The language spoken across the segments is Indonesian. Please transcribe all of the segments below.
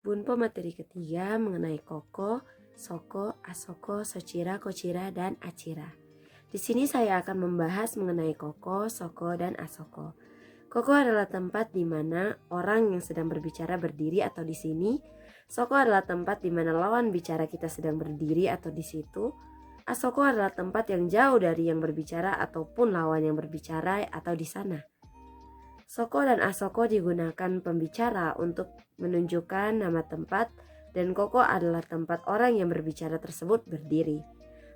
Bunpo materi ketiga mengenai koko, soko, asoko, sochira, kochira, dan achira. Di sini saya akan membahas mengenai koko, soko, dan asoko. Koko adalah tempat di mana orang yang sedang berbicara berdiri atau di sini. Soko adalah tempat di mana lawan bicara kita sedang berdiri atau di situ. Asoko adalah tempat yang jauh dari yang berbicara ataupun lawan yang berbicara atau di sana. Soko dan asoko digunakan pembicara untuk menunjukkan nama tempat, dan koko adalah tempat orang yang berbicara tersebut berdiri.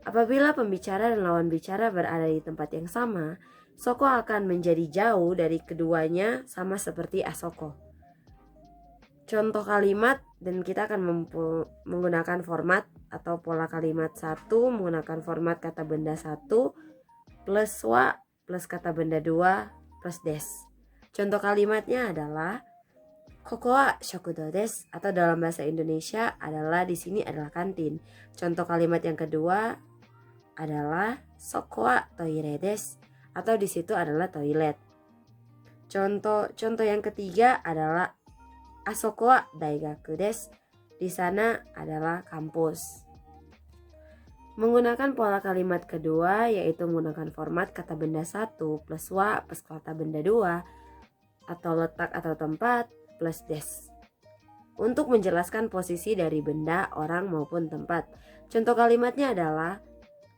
Apabila pembicara dan lawan bicara berada di tempat yang sama, soko akan menjadi jauh dari keduanya, sama seperti asoko. Contoh kalimat, dan kita akan menggunakan format atau pola kalimat 1 menggunakan format kata benda 1 plus wa plus kata benda 2 plus des. Contoh kalimatnya adalah koko wa shokudo desu, atau dalam bahasa Indonesia adalah di sini adalah kantin. Contoh kalimat yang kedua adalah soko wa toire desu, atau di situ adalah toilet. Contoh yang ketiga adalah asoko wa daigaku desu, di sana adalah kampus. Menggunakan pola kalimat kedua yaitu menggunakan format kata benda 1 plus wa plus kata benda 2 atau letak atau tempat plus des untuk menjelaskan posisi dari benda, orang maupun tempat. Contoh kalimatnya adalah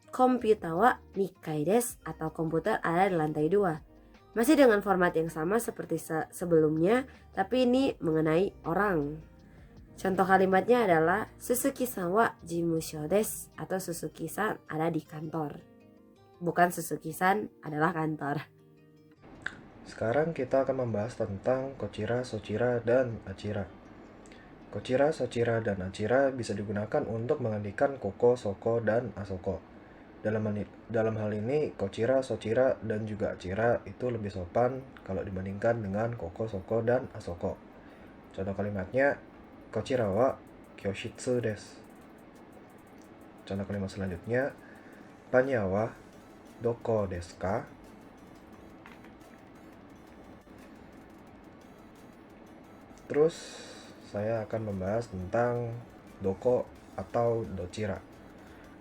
komputer wa nikai desu, atau komputer ada di lantai 2. Masih dengan format yang sama seperti sebelumnya, tapi ini mengenai orang. Contoh kalimatnya adalah Suzuki-san wa jimusho desu, atau Suzuki-san ada di kantor. Bukan Suzuki-san adalah kantor. Sekarang kita akan membahas tentang kochira, sochira, dan achira. Kochira, sochira, dan achira bisa digunakan untuk menghentikan koko, soko, dan asoko. Dalam hal ini, kochira, sochira, dan juga achira itu lebih sopan kalau dibandingkan dengan koko, soko, dan asoko. Contoh kalimatnya, kochira wa kyoshitsu desu. Contoh kalimat selanjutnya, panya wa doko desu ka? Terus saya akan membahas tentang doko atau dochira.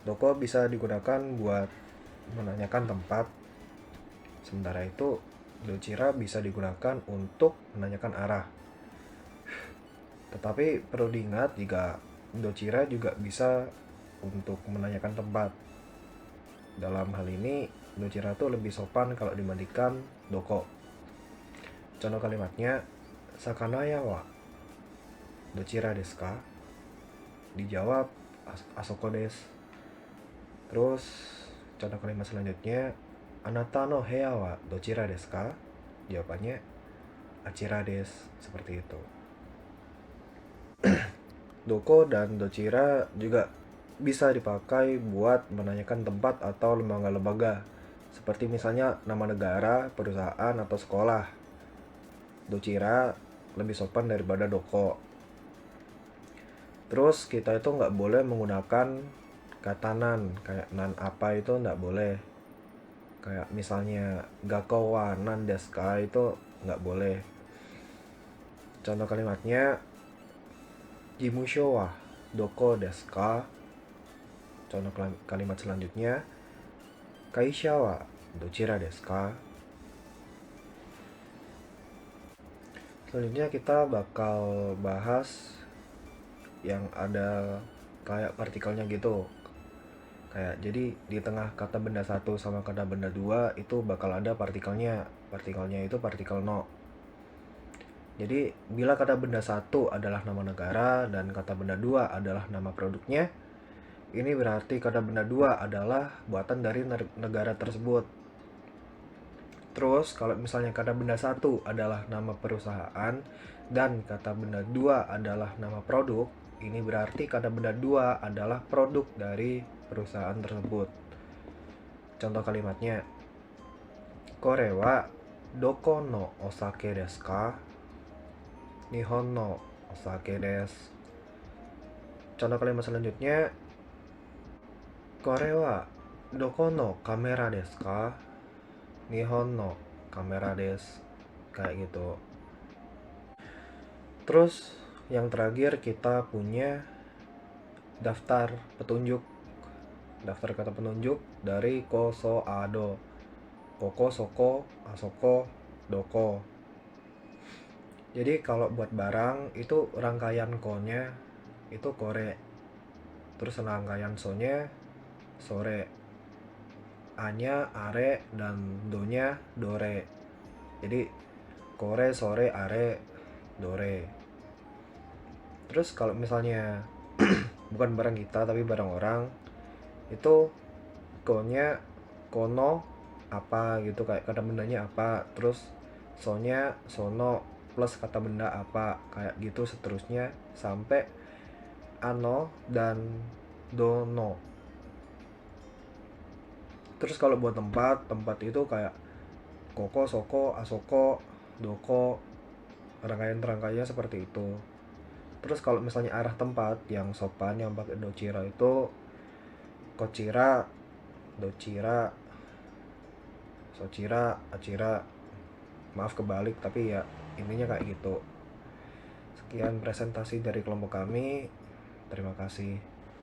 Doko bisa digunakan buat menanyakan tempat. Sementara itu, dochira bisa digunakan untuk menanyakan arah. Tetapi perlu diingat jika dochira juga bisa untuk menanyakan tempat. Dalam hal ini, dochira itu lebih sopan kalau dibandingkan doko. Contoh kalimatnya, sakanaya wa dochira desu ka? Dijawab asoko desu. Terus contoh kalimat selanjutnya, anata no heya wa dochira desu ka? Jawabannya achira desu. Seperti itu. Doko dan dochira juga bisa dipakai buat menanyakan tempat atau lembaga-lembaga, seperti misalnya nama negara, perusahaan, atau sekolah. Dochira lebih sopan daripada doko. Terus kita itu nggak boleh menggunakan kata nan, kayak nan apa itu nggak boleh. Kayak misalnya gakkou wa nan desu ka itu nggak boleh. Contoh kalimatnya, jimusho wa doko desu ka? Contoh kalimat selanjutnya, kaisha wa dochira desu ka? Selanjutnya kita bakal bahas yang ada kayak partikelnya gitu. Kayak jadi di tengah kata benda 1 sama kata benda 2 itu bakal ada partikelnya. Partikelnya itu partikel no. Jadi bila kata benda 1 adalah nama negara dan kata benda 2 adalah nama produknya, ini berarti kata benda 2 adalah buatan dari negara tersebut. Terus kalau misalnya kata benda 1 adalah nama perusahaan dan kata benda 2 adalah nama produk, ini berarti kata benda 2 adalah produk dari perusahaan tersebut. Contoh kalimatnya, kore wa doko no osake desu ka? Nihon no osake desu. Contoh kalimat selanjutnya, kore wa doko no kamera desu ka? Nihon no kamera desu. Kayak gitu. Terus Yang terakhir kita punya daftar petunjuk, daftar kata penunjuk dari ko, so, ado. Koko, soko, asoko, doko. Jadi kalau buat barang itu rangkaian ko-nya itu kore. Terus rangkaian so-nya sore. A-nya are dan do-nya dore. Jadi kore, sore, are, dore. Terus kalau misalnya bukan barang kita tapi barang orang, itu ko-nya kono apa gitu, kayak kata bendanya apa, terus so-nya sono plus kata benda apa, kayak gitu seterusnya sampai ano dan dono. Terus kalau buat tempat itu kayak koko, soko, asoko, doko, rangkaian-rangkaiannya seperti itu. Terus kalau misalnya arah tempat yang sopan yang pakai docira itu kocira, docira, socira, acira. Maaf kebalik tapi ya intinya kayak gitu. Sekian presentasi dari kelompok kami. Terima kasih.